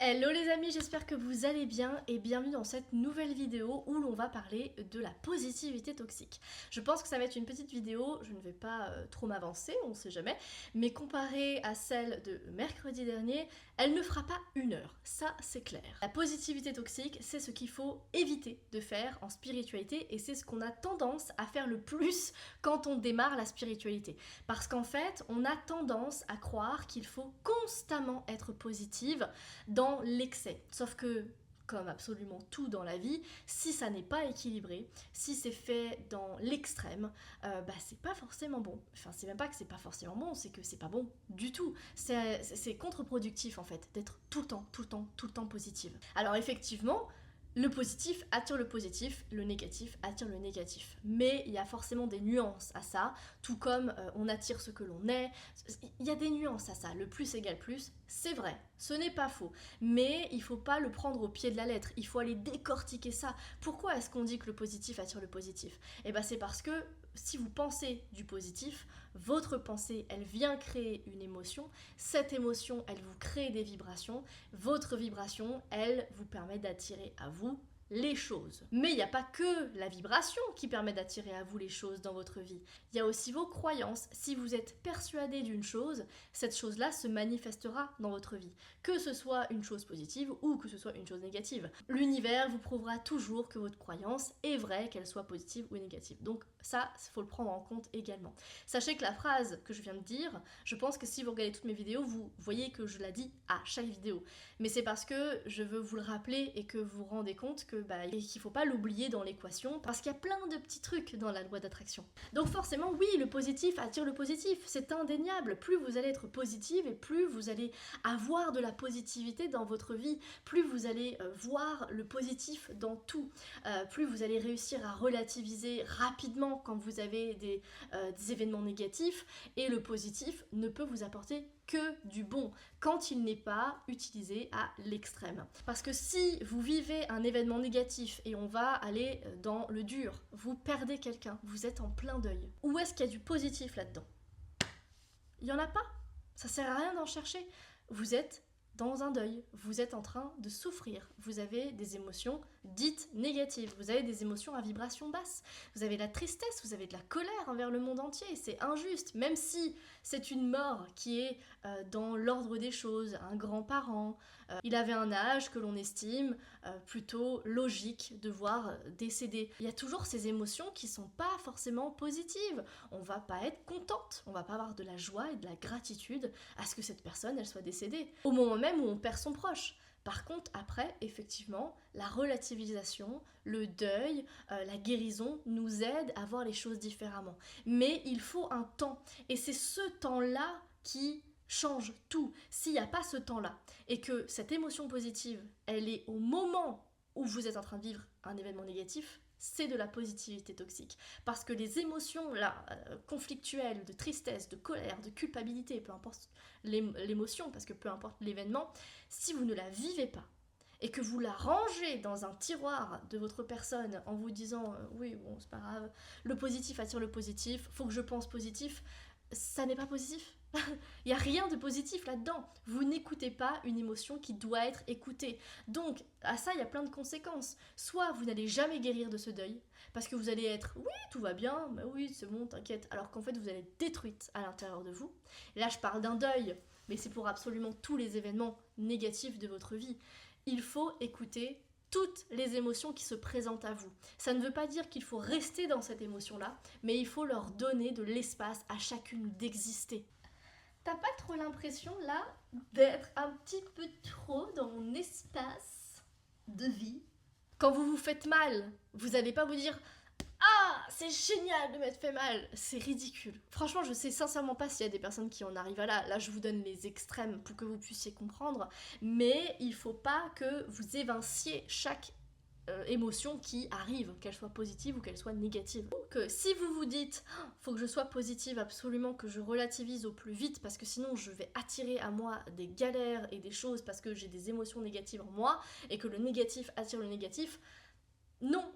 Hello les amis, j'espère que vous allez bien et bienvenue dans cette nouvelle vidéo où l'on va parler de la positivité toxique. Je pense que ça va être une petite vidéo, je ne vais pas trop m'avancer, on ne sait jamais, mais comparée à celle de mercredi dernier, elle ne fera pas 1 heure, ça c'est clair. La positivité toxique, c'est ce qu'il faut éviter de faire en spiritualité et c'est ce qu'on a tendance à faire le plus quand on démarre la spiritualité. Parce qu'en fait, on a tendance à croire qu'il faut constamment être positive dans l'excès. Sauf que, comme absolument tout dans la vie, si ça n'est pas équilibré, si c'est fait dans l'extrême, c'est pas forcément bon. Enfin, c'est même pas que c'est pas forcément bon, c'est que c'est pas bon du tout. C'est contre-productif en fait, d'être tout le temps positive. Alors effectivement, le positif attire le positif, le négatif attire le négatif. Mais il y a forcément des nuances à ça, tout comme on attire ce que l'on est. Il y a des nuances à ça. Le plus égale plus, c'est vrai, ce n'est pas faux. Mais il ne faut pas le prendre au pied de la lettre, il faut aller décortiquer ça. Pourquoi est-ce qu'on dit que le positif attire le positif ? Eh bien c'est parce que si vous pensez du positif, votre pensée, elle vient créer une émotion. Cette émotion, elle vous crée des vibrations. Votre vibration, elle vous permet d'attirer à vous les choses. Mais il n'y a pas que la vibration qui permet d'attirer à vous les choses dans votre vie. Il y a aussi vos croyances. Si vous êtes persuadé d'une chose, cette chose-là se manifestera dans votre vie. Que ce soit une chose positive ou que ce soit une chose négative. L'univers vous prouvera toujours que votre croyance est vraie, qu'elle soit positive ou négative. Donc ça, il faut le prendre en compte également. Sachez que la phrase que je viens de dire, je pense que si vous regardez toutes mes vidéos, vous voyez que je la dis à chaque vidéo. Mais c'est parce que je veux vous le rappeler et que vous vous rendez compte que qu'il ne faut pas l'oublier dans l'équation parce qu'il y a plein de petits trucs dans la loi d'attraction. Donc forcément, oui, le positif attire le positif, c'est indéniable. Plus vous allez être positive et plus vous allez avoir de la positivité dans votre vie, plus vous allez voir le positif dans tout, plus vous allez réussir à relativiser rapidement quand vous avez des événements négatifs et le positif ne peut vous apporter que du bon quand il n'est pas utilisé à l'extrême. Parce que si vous vivez un événement négatif et on va aller dans le dur, vous perdez quelqu'un, vous êtes en plein deuil. Où est-ce qu'il y a du positif là-dedans ? Il n'y en a pas. Ça sert à rien d'en chercher. Vous êtes dans un deuil, vous êtes en train de souffrir, vous avez des émotions dites négatives, vous avez des émotions à vibration basse, vous avez de la tristesse, vous avez de la colère envers le monde entier, c'est injuste, même si c'est une mort qui est dans l'ordre des choses, un grand-parent, il avait un âge que l'on estime plutôt logique de voir décéder. Il y a toujours ces émotions qui sont pas forcément positives, on va pas être contente, on va pas avoir de la joie et de la gratitude à ce que cette personne elle soit décédée. Au moment même où on perd son proche. Par contre, après, effectivement, la relativisation, le deuil, la guérison nous aident à voir les choses différemment. Mais il faut un temps. Et c'est ce temps-là qui change tout. S'il n'y a pas ce temps-là, et que cette émotion positive, elle est au moment où vous êtes en train de vivre un événement négatif, c'est de la positivité toxique. Parce que les émotions là, conflictuelles, de tristesse, de colère, de culpabilité, peu importe l'émotion, parce que peu importe l'événement, si vous ne la vivez pas, et que vous la rangez dans un tiroir de votre personne en vous disant oui, bon, c'est pas grave, le positif attire le positif, faut que je pense positif, ça n'est pas positif. Il n'y a rien de positif là-dedans. Vous n'écoutez pas une émotion qui doit être écoutée. Donc, à ça, il y a plein de conséquences. Soit vous n'allez jamais guérir de ce deuil, parce que vous allez être, oui, tout va bien, mais oui, c'est bon, t'inquiète, alors qu'en fait, vous allez être détruite à l'intérieur de vous. Et là, je parle d'un deuil, mais c'est pour absolument tous les événements négatifs de votre vie. Il faut écouter toutes les émotions qui se présentent à vous. Ça ne veut pas dire qu'il faut rester dans cette émotion-là, mais il faut leur donner de l'espace à chacune d'exister. T'as pas trop l'impression là d'être un petit peu trop dans mon espace de vie ? Quand vous vous faites mal, vous allez pas vous dire ah, c'est génial de m'être fait mal. C'est ridicule. Franchement, je sais sincèrement pas s'il y a des personnes qui en arrivent à là. Là, je vous donne les extrêmes pour que vous puissiez comprendre. Mais il faut pas que vous évinciez chaque émotion qui arrive, qu'elle soit positive ou qu'elle soit négative. Donc si vous vous dites faut que je sois positive absolument, que je relativise au plus vite parce que sinon je vais attirer à moi des galères et des choses parce que j'ai des émotions négatives en moi et que le négatif attire le négatif, non,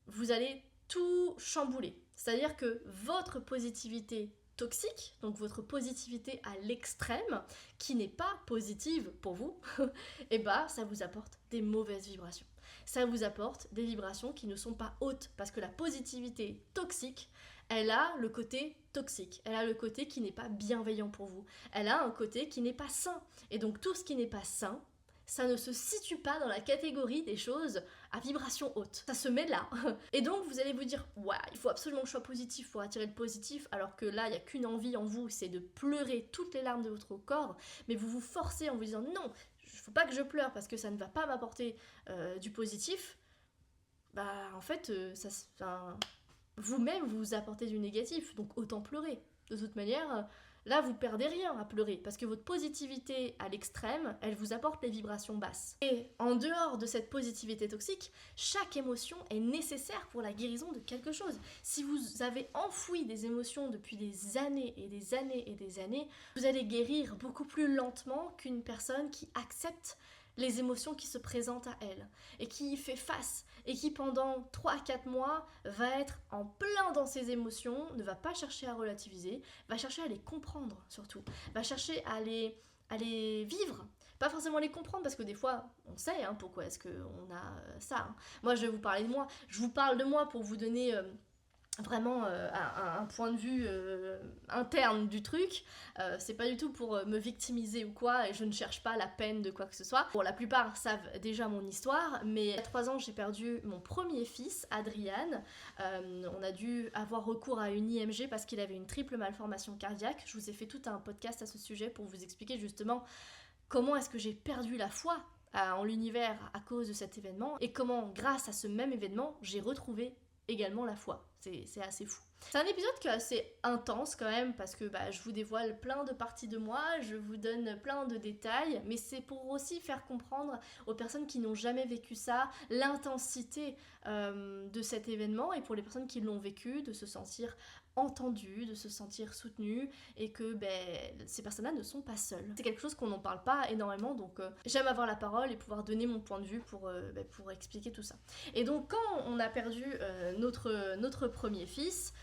vous allez tout chambouler. C'est-à-dire que votre positivité toxique, donc votre positivité à l'extrême, qui n'est pas positive pour vous, et bah ça vous apporte des mauvaises vibrations. Ça vous apporte des vibrations qui ne sont pas hautes, parce que la positivité toxique, elle a le côté toxique, elle a le côté qui n'est pas bienveillant pour vous, elle a un côté qui n'est pas sain, et donc tout ce qui n'est pas sain, ça ne se situe pas dans la catégorie des choses à vibration haute. Ça se met là. Et donc vous allez vous dire, ouais, il faut absolument que je sois positif pour attirer le positif, alors que là, il n'y a qu'une envie en vous, c'est de pleurer toutes les larmes de votre corps, mais vous vous forcez en vous disant, non, il ne faut pas que je pleure parce que ça ne va pas m'apporter du positif. Bah en fait, vous-même vous apportez du négatif, donc autant pleurer. De toute manière, là vous perdez rien à pleurer, parce que votre positivité à l'extrême, elle vous apporte les vibrations basses. Et en dehors de cette positivité toxique, chaque émotion est nécessaire pour la guérison de quelque chose. Si vous avez enfoui des émotions depuis des années et des années et des années, vous allez guérir beaucoup plus lentement qu'une personne qui accepte les émotions qui se présentent à elle, et qui y fait face, et qui pendant 3-4 mois va être en plein dans ses émotions, ne va pas chercher à relativiser, va chercher à les comprendre surtout, va chercher à les vivre, pas forcément les comprendre, parce que des fois on sait pourquoi est-ce qu'on a ça. Moi je vais vous parler de moi, je vous parle de moi pour vous donner vraiment un point de vue interne du truc. C'est pas du tout pour me victimiser ou quoi, et je ne cherche pas la peine de quoi que ce soit. Bon, la plupart savent déjà mon histoire, mais il y a 3 ans j'ai perdu mon premier fils, Adrian. On a dû avoir recours à une IMG parce qu'il avait une triple malformation cardiaque. Je vous ai fait tout un podcast à ce sujet pour vous expliquer justement comment est-ce que j'ai perdu la foi en l'univers à cause de cet événement, et comment grâce à ce même événement j'ai retrouvé également la foi. C'est assez fou. C'est un épisode qui est assez intense quand même, parce que je vous dévoile plein de parties de moi, je vous donne plein de détails, mais c'est pour aussi faire comprendre aux personnes qui n'ont jamais vécu ça, l'intensité de cet événement, et pour les personnes qui l'ont vécu, de se sentir entendues, de se sentir soutenues, et que ces personnes-là ne sont pas seules. C'est quelque chose qu'on n'en parle pas énormément, donc j'aime avoir la parole et pouvoir donner mon point de vue pour expliquer tout ça. Et donc quand on a perdu notre premier fils,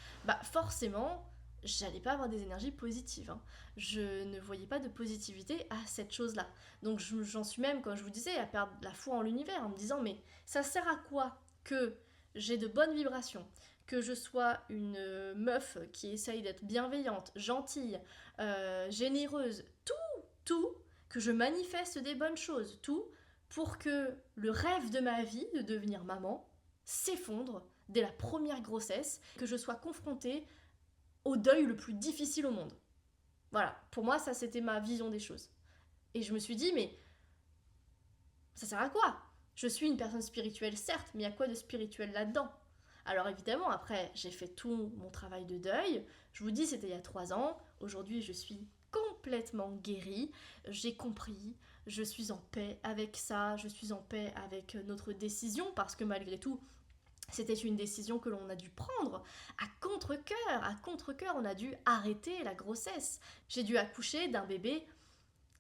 forcément j'allais pas avoir des énergies positives, Je ne voyais pas de positivité à cette chose-là. Donc j'en suis même, comme je vous disais, à perdre la foi en l'univers, en me disant mais ça sert à quoi que j'ai de bonnes vibrations, que je sois une meuf qui essaye d'être bienveillante, gentille, généreuse, tout, que je manifeste des bonnes choses, tout pour que le rêve de ma vie de devenir maman s'effondre dès la première grossesse, que je sois confrontée au deuil le plus difficile au monde. Voilà, pour moi ça c'était ma vision des choses. Et je me suis dit mais ça sert à quoi ? Je suis une personne spirituelle certes, mais il y a quoi de spirituel là-dedans ? Alors évidemment, après, j'ai fait tout mon travail de deuil. Je vous dis, c'était il y a 3 ans. Aujourd'hui, je suis complètement guérie. J'ai compris. Je suis en paix avec ça. Je suis en paix avec notre décision, parce que malgré tout, c'était une décision que l'on a dû prendre à contre-cœur. À contre-cœur, on a dû arrêter la grossesse. J'ai dû accoucher d'un bébé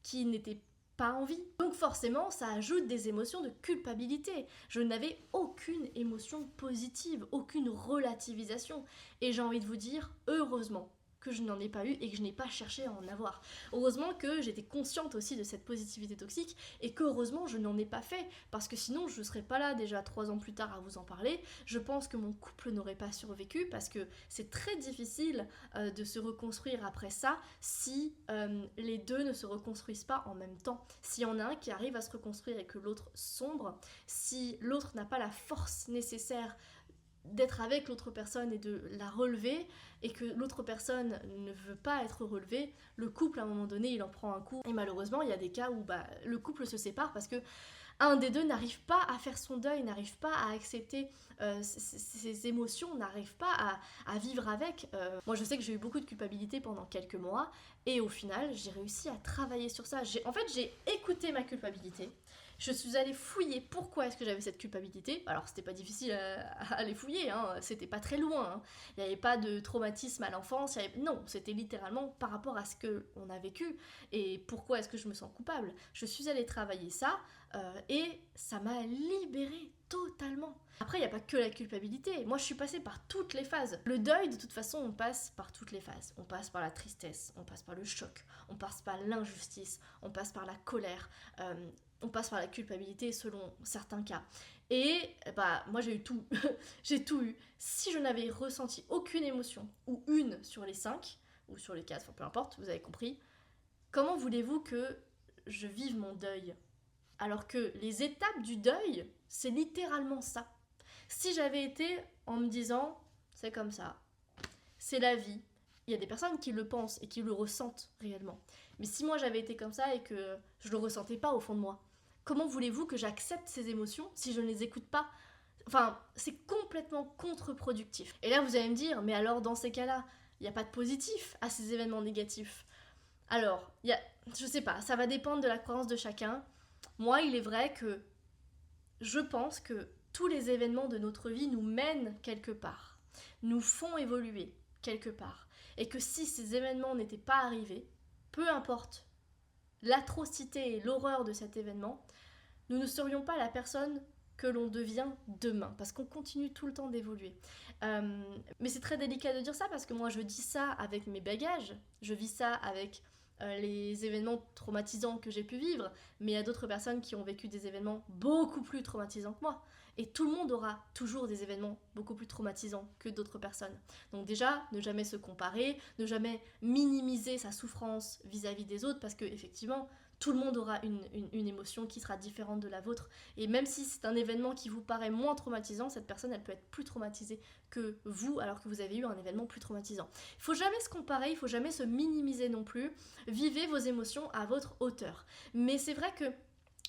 qui n'était pas envie. Donc forcément, ça ajoute des émotions de culpabilité. Je n'avais aucune émotion positive, aucune relativisation. Et j'ai envie de vous dire, heureusement que je n'en ai pas eu et que je n'ai pas cherché à en avoir. Heureusement que j'étais consciente aussi de cette positivité toxique, et que heureusement je n'en ai pas fait, parce que sinon je ne serais pas là déjà 3 ans plus tard à vous en parler. Je pense que mon couple n'aurait pas survécu, parce que c'est très difficile de se reconstruire après ça si les deux ne se reconstruisent pas en même temps. S'il y en a un qui arrive à se reconstruire et que l'autre sombre, si l'autre n'a pas la force nécessaire d'être avec l'autre personne et de la relever, et que l'autre personne ne veut pas être relevée, le couple à un moment donné il en prend un coup. Et malheureusement il y a des cas où le couple se sépare parce que un des deux n'arrive pas à faire son deuil, n'arrive pas à accepter ses émotions, n'arrive pas à vivre avec. Moi je sais que j'ai eu beaucoup de culpabilité pendant quelques mois, et au final j'ai réussi à travailler sur ça. J'ai écouté ma culpabilité. Je suis allée fouiller pourquoi est-ce que j'avais cette culpabilité. Alors c'était pas difficile à aller fouiller, c'était pas très loin. Il n'y avait pas de traumatisme à l'enfance, non, c'était littéralement par rapport à ce qu'on a vécu et pourquoi est-ce que je me sens coupable. Je suis allée travailler ça et ça m'a libérée totalement. Après, il n'y a pas que la culpabilité. Moi, je suis passée par toutes les phases. Le deuil, de toute façon, on passe par toutes les phases. On passe par la tristesse, on passe par le choc, on passe par l'injustice, on passe par la colère, on passe par la culpabilité selon certains cas. Et bah, moi, j'ai eu tout. J'ai tout eu. Si je n'avais ressenti aucune émotion, ou une sur les 5, ou sur les 4, enfin, peu importe, vous avez compris, comment voulez-vous que je vive mon deuil? Alors que les étapes du deuil, c'est littéralement ça. Si j'avais été en me disant, c'est comme ça, c'est la vie, il y a des personnes qui le pensent et qui le ressentent réellement. Mais si moi j'avais été comme ça et que je le ressentais pas au fond de moi, comment voulez-vous que j'accepte ces émotions si je ne les écoute pas? Enfin, c'est complètement contre-productif. Et là vous allez me dire, mais alors dans ces cas-là, il n'y a pas de positif à ces événements négatifs. Alors, je sais pas, ça va dépendre de la croyance de chacun. Moi, il est vrai que je pense que tous les événements de notre vie nous mènent quelque part, nous font évoluer quelque part. Et que si ces événements n'étaient pas arrivés, peu importe l'atrocité et l'horreur de cet événement, nous ne serions pas la personne que l'on devient demain, parce qu'on continue tout le temps d'évoluer. Mais c'est très délicat de dire ça, parce que moi je dis ça avec mes bagages, je vis ça avec les événements traumatisants que j'ai pu vivre, mais il y a d'autres personnes qui ont vécu des événements beaucoup plus traumatisants que moi. Et tout le monde aura toujours des événements beaucoup plus traumatisants que d'autres personnes. Donc déjà, ne jamais se comparer, ne jamais minimiser sa souffrance vis-à-vis des autres, parce que effectivement, tout le monde aura une émotion qui sera différente de la vôtre. Et même si c'est un événement qui vous paraît moins traumatisant, cette personne, elle peut être plus traumatisée que vous, alors que vous avez eu un événement plus traumatisant. Il ne faut jamais se comparer, il ne faut jamais se minimiser non plus. Vivez vos émotions à votre hauteur. Mais c'est vrai que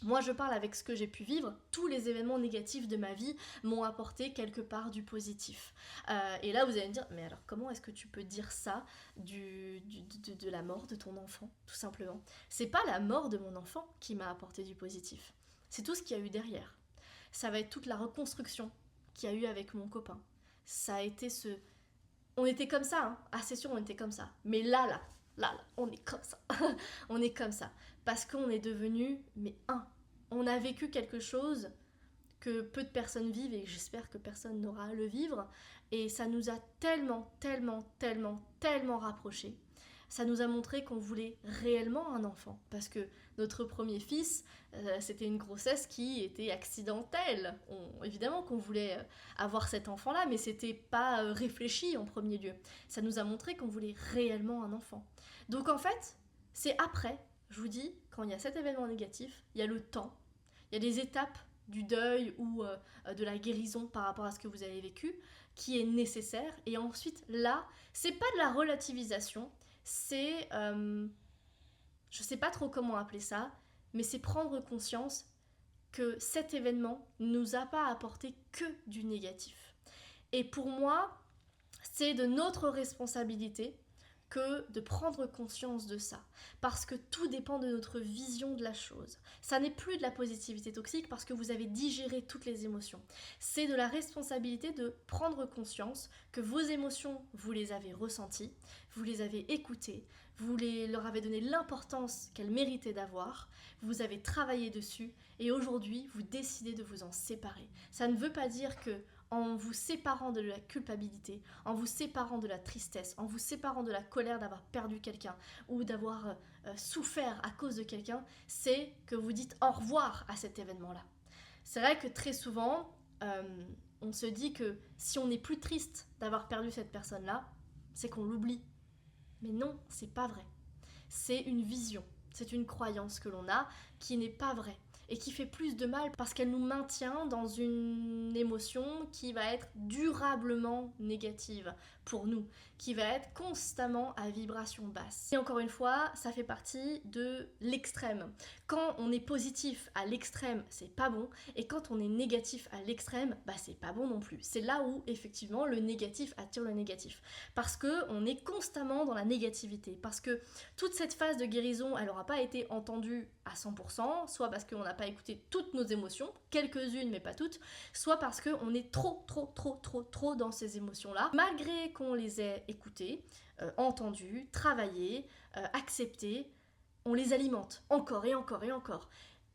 moi, je parle avec ce que j'ai pu vivre. Tous les événements négatifs de ma vie m'ont apporté quelque part du positif. Et là, vous allez me dire, mais alors comment est-ce que tu peux dire ça de la mort de ton enfant, tout simplement? C'est pas la mort de mon enfant qui m'a apporté du positif. C'est tout ce qu'il y a eu derrière. Ça va être toute la reconstruction qu'il y a eu avec mon copain. Ça a été ce... On était comme ça, hein. Ah, c'est sûr, on était comme ça. Mais là, on est comme ça. On est comme ça. Parce qu'on est devenu, mais on a vécu quelque chose que peu de personnes vivent et j'espère que personne n'aura à le vivre. Et ça nous a tellement rapprochés. Ça nous a montré qu'on voulait réellement un enfant. Parce que notre premier fils, c'était une grossesse qui était accidentelle. Évidemment qu'on voulait avoir cet enfant-là, mais c'était pas réfléchi en premier lieu. Ça nous a montré qu'on voulait réellement un enfant. Donc en fait, c'est après, je vous dis, quand il y a cet événement négatif, il y a le temps, il y a des étapes du deuil ou de la guérison par rapport à ce que vous avez vécu qui est nécessaire. Et ensuite, là, c'est pas de la relativisation, c'est, je sais pas trop comment appeler ça, mais c'est prendre conscience que cet événement ne nous a pas apporté que du négatif. Et pour moi, c'est de notre responsabilité que de prendre conscience de ça. Parce que tout dépend de notre vision de la chose. Ça n'est plus de la positivité toxique parce que vous avez digéré toutes les émotions. C'est de la responsabilité de prendre conscience que vos émotions, vous les avez ressenties, vous les avez écoutées, vous leur avez donné l'importance qu'elles méritaient d'avoir, vous avez travaillé dessus et aujourd'hui, vous décidez de vous en séparer. Ça ne veut pas dire que en vous séparant de la culpabilité, en vous séparant de la tristesse, en vous séparant de la colère d'avoir perdu quelqu'un ou d'avoir souffert à cause de quelqu'un, c'est que vous dites au revoir à cet événement-là. C'est vrai que très souvent, on se dit que si on n'est plus triste d'avoir perdu cette personne-là, c'est qu'on l'oublie. Mais non, c'est pas vrai. C'est une vision, c'est une croyance que l'on a qui n'est pas vraie. Et qui fait plus de mal parce qu'elle nous maintient dans une émotion qui va être durablement négative pour nous, qui va être constamment à vibration basse. Et encore une fois, ça fait partie de l'extrême. Quand on est positif à l'extrême, c'est pas bon, et quand on est négatif à l'extrême, bah c'est pas bon non plus. C'est là où effectivement le négatif attire le négatif, parce que on est constamment dans la négativité, parce que toute cette phase de guérison, elle n'aura pas été entendue à 100%, soit parce qu'on n'a pas écouté toutes nos émotions, quelques-unes mais pas toutes, soit parce qu'on est trop dans ces émotions-là, malgré qu'on les ait écoutées, entendues, travaillées, acceptées, on les alimente encore et encore et encore.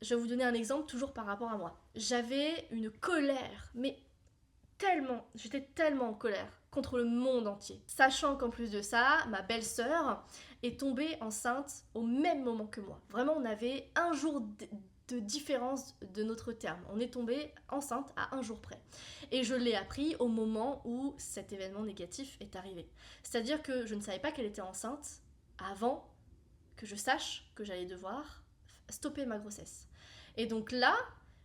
je vais vous donner un exemple toujours par rapport à moi. J'avais une colère, mais j'étais tellement en colère contre le monde entier. Sachant qu'en plus de ça, ma belle-sœur est tombée enceinte au même moment que moi. Vraiment, on avait un jour de différence de notre terme. On est tombé enceinte à un jour près. Et je l'ai appris au moment où cet événement négatif est arrivé. C'est-à-dire que je ne savais pas qu'elle était enceinte avant que je sache que j'allais devoir stopper ma grossesse. Et donc là,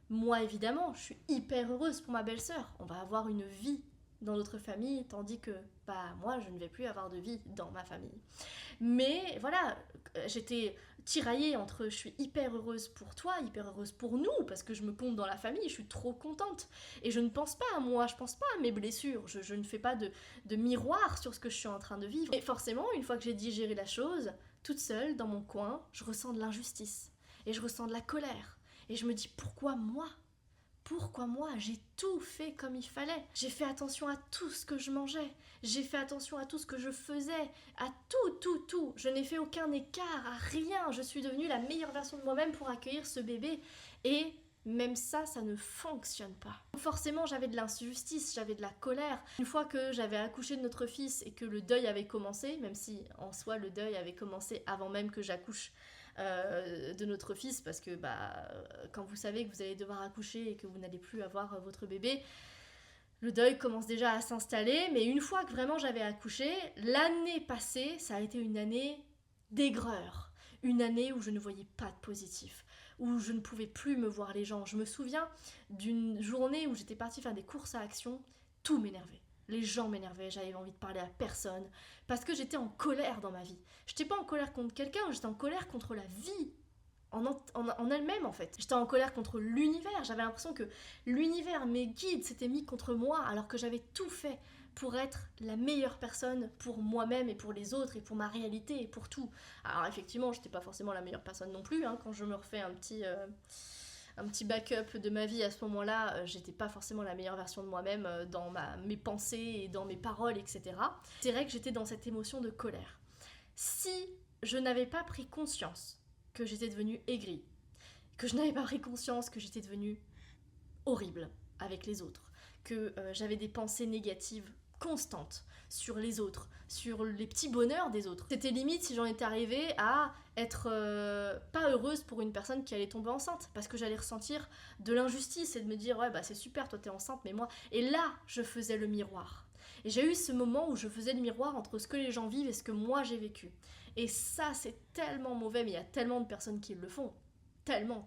moi évidemment, je suis hyper heureuse pour ma belle-sœur. On va avoir une vie dans notre famille, tandis que moi, je ne vais plus avoir de vie dans ma famille. Mais voilà, j'étais tiraillée entre je suis hyper heureuse pour toi, hyper heureuse pour nous, parce que je me compte dans la famille, je suis trop contente. Et je ne pense pas à moi, je pense pas à mes blessures, je ne fais pas de miroir sur ce que je suis en train de vivre. Et forcément, une fois que j'ai digéré la chose, toute seule, dans mon coin, je ressens de l'injustice. Et je ressens de la colère. Et je me dis, pourquoi moi ? Pourquoi moi? J'ai tout fait comme il fallait. J'ai fait attention à tout ce que je mangeais. J'ai fait attention à tout ce que je faisais. À tout. Je n'ai fait aucun écart, à rien. Je suis devenue la meilleure version de moi-même pour accueillir ce bébé. Et même ça ne fonctionne pas. Forcément, j'avais de l'injustice, j'avais de la colère. Une fois que j'avais accouché de notre fils et que le deuil avait commencé, même si en soi le deuil avait commencé avant même que j'accouche de notre fils, parce que quand vous savez que vous allez devoir accoucher et que vous n'allez plus avoir votre bébé, le deuil commence déjà à s'installer. Mais une fois que vraiment j'avais accouché, l'année passée, ça a été une année d'aigreur, une année où je ne voyais pas de positif, où je ne pouvais plus me voir les gens. Je me souviens d'une journée où j'étais partie faire des courses à Action, tout m'énervait. Les gens m'énervaient, j'avais envie de parler à personne, parce que j'étais en colère dans ma vie. J'étais pas en colère contre quelqu'un, j'étais en colère contre la vie en elle-même en fait. J'étais en colère contre l'univers, j'avais l'impression que l'univers, mes guides, s'étaient mis contre moi, alors que j'avais tout fait pour être la meilleure personne pour moi-même et pour les autres et pour ma réalité et pour tout. Alors effectivement, j'étais pas forcément la meilleure personne non plus, quand je me refais un petit backup de ma vie à ce moment-là, j'étais pas forcément la meilleure version de moi-même dans mes pensées et dans mes paroles, etc. C'est vrai que j'étais dans cette émotion de colère. Si je n'avais pas pris conscience que j'étais devenue aigrie, que je n'avais pas pris conscience que j'étais devenue horrible avec les autres, que j'avais des pensées négatives constante sur les autres, sur les petits bonheurs des autres. C'était limite si j'en étais arrivée à être pas heureuse pour une personne qui allait tomber enceinte, parce que j'allais ressentir de l'injustice et de me dire ouais c'est super, toi t'es enceinte, mais moi... Et là, je faisais le miroir. Et j'ai eu ce moment où je faisais le miroir entre ce que les gens vivent et ce que moi j'ai vécu. Et ça, c'est tellement mauvais, mais il y a tellement de personnes qui le font. Tellement.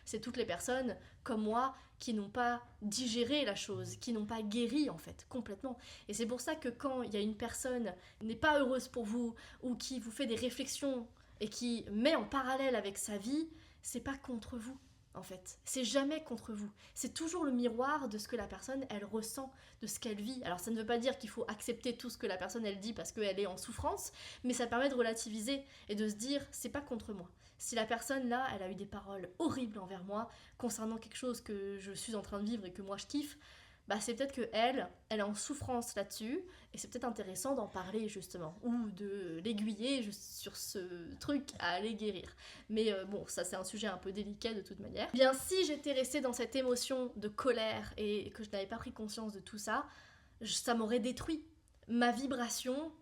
C'est toutes les personnes comme moi qui n'ont pas digéré la chose, qui n'ont pas guéri en fait, complètement. Et c'est pour ça que quand il y a une personne qui n'est pas heureuse pour vous, ou qui vous fait des réflexions et qui met en parallèle avec sa vie, c'est pas contre vous. En fait, c'est jamais contre vous. C'est toujours le miroir de ce que la personne, elle ressent, de ce qu'elle vit. Alors ça ne veut pas dire qu'il faut accepter tout ce que la personne, elle dit parce qu'elle est en souffrance, mais ça permet de relativiser et de se dire, c'est pas contre moi. Si la personne là, elle a eu des paroles horribles envers moi concernant quelque chose que je suis en train de vivre et que moi je kiffe, c'est peut-être que elle est en souffrance là-dessus, et c'est peut-être intéressant d'en parler justement, ou de l'aiguiller sur ce truc à aller guérir. Mais bon, ça c'est un sujet un peu délicat de toute manière. Bien, si j'étais restée dans cette émotion de colère et que je n'avais pas pris conscience de tout ça, ça m'aurait détruit. Ma vibration,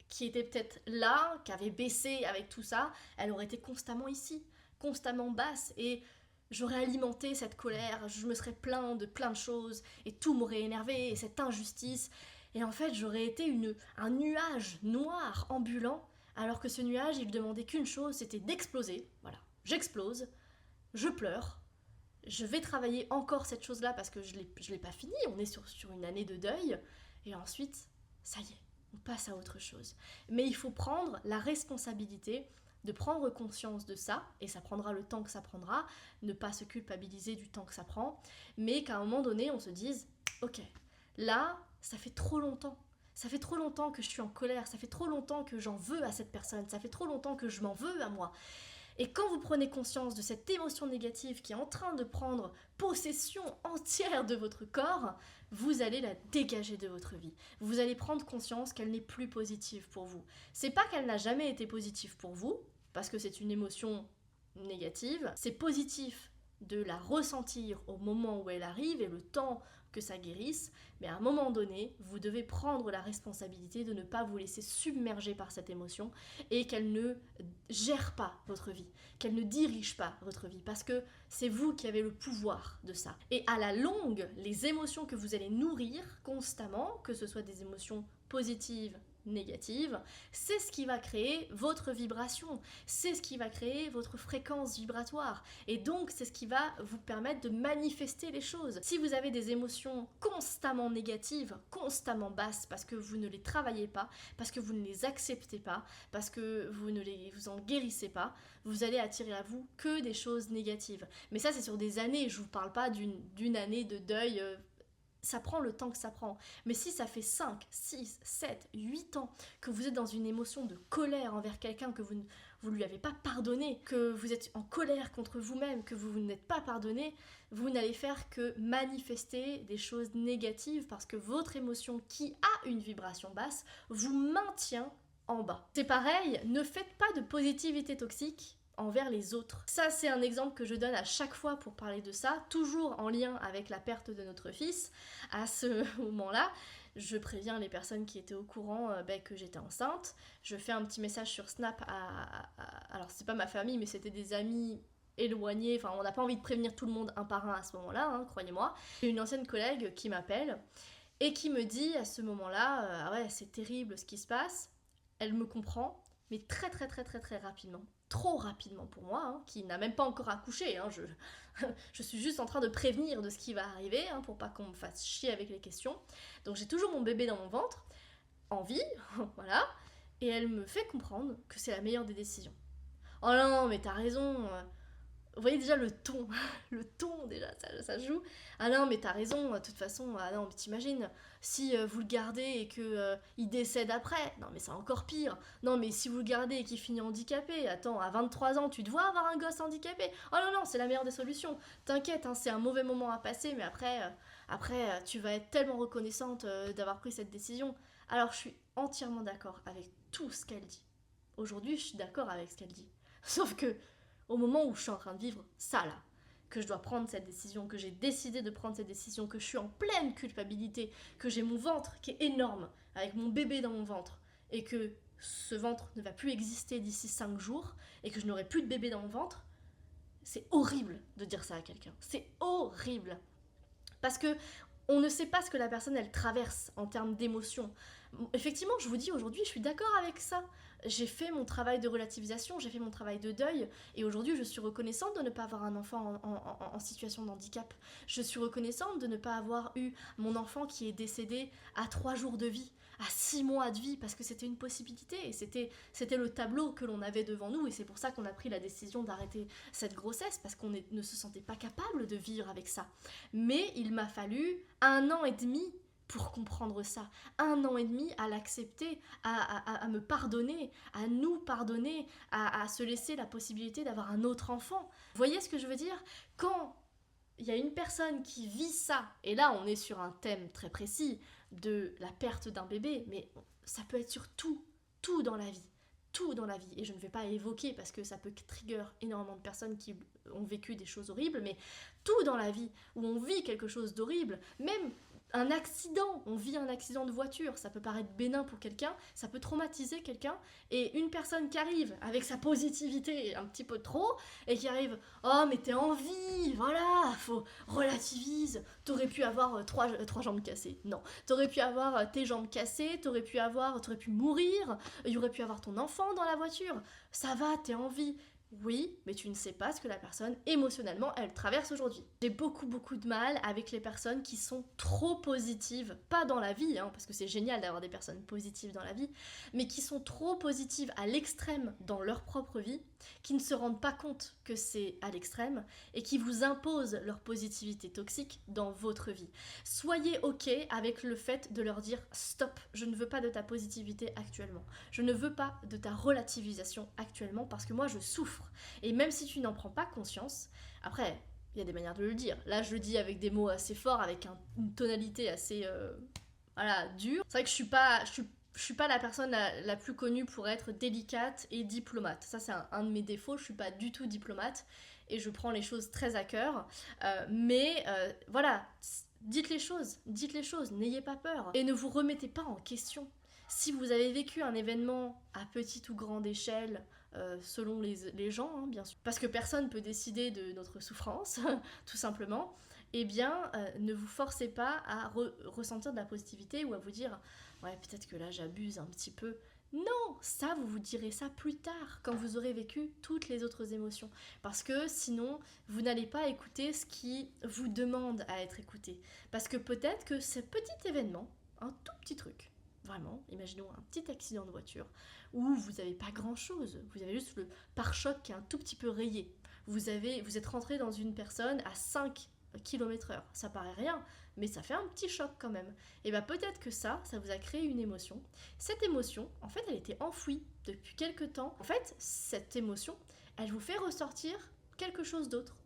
qui était peut-être là, qui avait baissé avec tout ça, elle aurait été constamment ici, constamment basse, et j'aurais alimenté cette colère, je me serais plaint de plein de choses, et tout m'aurait énervé, et cette injustice, et en fait j'aurais été un nuage noir ambulant, alors que ce nuage il demandait qu'une chose, c'était d'exploser. Voilà, j'explose, je pleure, je vais travailler encore cette chose-là parce que je l'ai pas fini, on est sur une année de deuil, et ensuite, ça y est, on passe à autre chose. Mais il faut prendre la responsabilité de prendre conscience de ça, et ça prendra le temps que ça prendra, ne pas se culpabiliser du temps que ça prend, mais qu'à un moment donné, on se dise « Ok, là, ça fait trop longtemps. Ça fait trop longtemps que je suis en colère, ça fait trop longtemps que j'en veux à cette personne, ça fait trop longtemps que je m'en veux à moi. » Et quand vous prenez conscience de cette émotion négative qui est en train de prendre possession entière de votre corps, vous allez la dégager de votre vie. Vous allez prendre conscience qu'elle n'est plus positive pour vous. C'est pas qu'elle n'a jamais été positive pour vous, parce que c'est une émotion négative. C'est positif de la ressentir au moment où elle arrive et le temps que ça guérisse, mais à un moment donné, vous devez prendre la responsabilité de ne pas vous laisser submerger par cette émotion et qu'elle ne gère pas votre vie, qu'elle ne dirige pas votre vie, parce que c'est vous qui avez le pouvoir de ça. Et à la longue, les émotions que vous allez nourrir constamment, que ce soit des émotions positives, négatives, c'est ce qui va créer votre vibration, c'est ce qui va créer votre fréquence vibratoire, et donc c'est ce qui va vous permettre de manifester les choses. Si vous avez des émotions constamment négatives, constamment basses, parce que vous ne les travaillez pas, parce que vous ne les acceptez pas, parce que vous en guérissez pas, vous allez attirer à vous que des choses négatives. Mais ça c'est sur des années, je vous parle pas d'une année de deuil. Ça prend le temps que ça prend. Mais si ça fait 5, 6, 7, 8 ans que vous êtes dans une émotion de colère envers quelqu'un que vous ne lui avez pas pardonné, que vous êtes en colère contre vous-même, que vous n'êtes pas pardonné, vous n'allez faire que manifester des choses négatives parce que votre émotion qui a une vibration basse vous maintient en bas. C'est pareil, ne faites pas de positivité toxique envers les autres. Ça, c'est un exemple que je donne à chaque fois pour parler de ça, toujours en lien avec la perte de notre fils. À ce moment-là, je préviens les personnes qui étaient au courant que j'étais enceinte. Je fais un petit message sur Snap alors c'est pas ma famille, mais c'était des amis éloignés. Enfin, on n'a pas envie de prévenir tout le monde un par un à ce moment-là, hein, croyez-moi. J'ai une ancienne collègue qui m'appelle et qui me dit à ce moment-là, ah ouais, c'est terrible ce qui se passe. Elle me comprend, mais très très très très très rapidement. Trop rapidement pour moi, hein, qui n'a même pas encore accouché. Hein, je suis juste en train de prévenir de ce qui va arriver, hein, pour pas qu'on me fasse chier avec les questions. Donc j'ai toujours mon bébé dans mon ventre, en vie, voilà, et elle me fait comprendre que c'est la meilleure des décisions. Oh non, mais t'as raison. Vous voyez déjà le ton, le ton déjà, ça joue. Ah non, mais t'as raison, de toute façon, ah non, mais t'imagines, si vous le gardez et qu'il décède après, non mais c'est encore pire. Non mais si vous le gardez et qu'il finit handicapé, attends, à 23 ans, tu te vois avoir un gosse handicapé? Oh non, non, c'est la meilleure des solutions. T'inquiète, hein, c'est un mauvais moment à passer, mais après tu vas être tellement reconnaissante d'avoir pris cette décision. Alors je suis entièrement d'accord avec tout ce qu'elle dit. Aujourd'hui, je suis d'accord avec ce qu'elle dit. Sauf que, au moment où je suis en train de vivre ça là, que je dois prendre cette décision, que j'ai décidé de prendre cette décision, que je suis en pleine culpabilité, que j'ai mon ventre qui est énorme, avec mon bébé dans mon ventre, et que ce ventre ne va plus exister d'ici 5 jours, et que je n'aurai plus de bébé dans mon ventre, c'est horrible de dire ça à quelqu'un. C'est horrible. Parce que on ne sait pas ce que la personne elle traverse en termes d'émotions. Effectivement, je vous dis aujourd'hui, je suis d'accord avec ça. J'ai fait mon travail de relativisation, j'ai fait mon travail de deuil, et aujourd'hui je suis reconnaissante de ne pas avoir un enfant en situation de handicap. Je suis reconnaissante de ne pas avoir eu mon enfant qui est décédé à 3 jours de vie, à 6 mois de vie, parce que c'était une possibilité, et c'était le tableau que l'on avait devant nous, et c'est pour ça qu'on a pris la décision d'arrêter cette grossesse, parce qu'on ne se sentait pas capable de vivre avec ça. Mais il m'a fallu 1 an et demi pour comprendre ça, 1 an et demi à l'accepter, à me pardonner, à nous pardonner, à se laisser la possibilité d'avoir un autre enfant. Vous voyez ce que je veux dire? Quand il y a une personne qui vit ça, et là on est sur un thème très précis de la perte d'un bébé, mais ça peut être sur tout dans la vie. Tout dans la vie, et je ne vais pas évoquer parce que ça peut trigger énormément de personnes qui ont vécu des choses horribles, mais tout dans la vie où on vit quelque chose d'horrible, même un accident, on vit un accident de voiture, ça peut paraître bénin pour quelqu'un, ça peut traumatiser quelqu'un, et une personne qui arrive avec sa positivité un petit peu trop, et qui arrive, oh mais t'es en vie, voilà, faut relativise, t'aurais pu avoir trois jambes cassées, non, t'aurais pu avoir tes jambes cassées, t'aurais pu mourir, il y aurait pu avoir ton enfant dans la voiture, ça va, t'es en vie. Oui, mais tu ne sais pas ce que la personne, émotionnellement, elle traverse aujourd'hui. J'ai beaucoup de mal avec les personnes qui sont trop positives, pas dans la vie, hein, parce que c'est génial d'avoir des personnes positives dans la vie, mais qui sont trop positives à l'extrême dans leur propre vie, qui ne se rendent pas compte que c'est à l'extrême, et qui vous imposent leur positivité toxique dans votre vie. Soyez ok avec le fait de leur dire « Stop, je ne veux pas de ta positivité actuellement. Je ne veux pas de ta relativisation actuellement, parce que moi je souffre. » Et même si tu n'en prends pas conscience, après, il y a des manières de le dire. Là, je le dis avec des mots assez forts, avec une tonalité assez dure. C'est vrai que je je suis pas la personne la plus connue pour être délicate et diplomate. Ça, c'est un de mes défauts. Je suis pas du tout diplomate et je prends les choses très à cœur. Mais voilà, dites les choses, n'ayez pas peur. Et ne vous remettez pas en question. Si vous avez vécu un événement à petite ou grande échelle, selon les gens, hein, bien sûr, parce que personne ne peut décider de notre souffrance, tout simplement, eh bien, ne vous forcez pas à ressentir de la positivité ou à vous dire « ouais, peut-être que là, j'abuse un petit peu ». Non, ça, vous vous direz ça plus tard, quand vous aurez vécu toutes les autres émotions. Parce que sinon, vous n'allez pas écouter ce qui vous demande à être écouté. Parce que peut-être que ce petit événement, un tout petit truc, vraiment, imaginons un petit accident de voiture, où vous n'avez pas grand-chose, vous avez juste le pare-choc qui est un tout petit peu rayé. Vous êtes rentré dans une personne à 5 km/h. Ça paraît rien, mais ça fait un petit choc quand même. Et bien peut-être que ça vous a créé une émotion. Cette émotion, en fait, elle était enfouie depuis quelques temps. En fait, cette émotion, elle vous fait ressortir quelque chose d'autre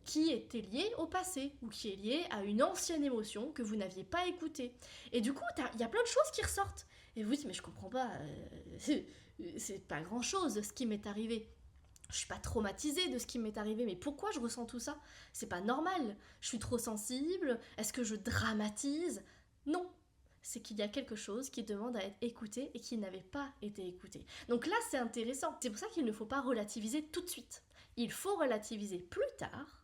qui était lié au passé ou qui est lié à une ancienne émotion que vous n'aviez pas écoutée. Et du coup, il y a plein de choses qui ressortent. Et vous dites, mais je comprends pas, c'est pas grand-chose ce qui m'est arrivé. Je suis pas traumatisée de ce qui m'est arrivé, mais pourquoi je ressens tout ça? C'est pas normal. Je suis trop sensible? Est-ce que je dramatise? Non. C'est qu'il y a quelque chose qui demande à être écouté et qui n'avait pas été écouté. Donc là, c'est intéressant. C'est pour ça qu'il ne faut pas relativiser tout de suite. Il faut relativiser plus tard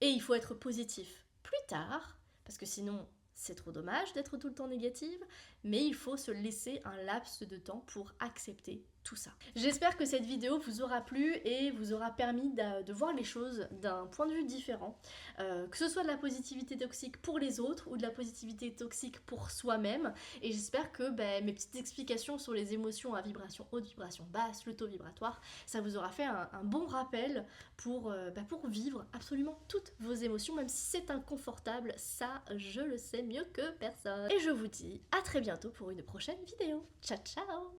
et il faut être positif plus tard, parce que sinon, c'est trop dommage d'être tout le temps négative, mais il faut se laisser un laps de temps pour accepter tout ça. J'espère que cette vidéo vous aura plu et vous aura permis de voir les choses d'un point de vue différent, que ce soit de la positivité toxique pour les autres ou de la positivité toxique pour soi-même. Et j'espère que mes petites explications sur les émotions à vibration haute, vibration basse, le taux vibratoire, ça vous aura fait un bon rappel pour vivre absolument toutes vos émotions, même si c'est inconfortable, ça je le sais mieux que personne. Et je vous dis à très bientôt pour une prochaine vidéo. Ciao ciao!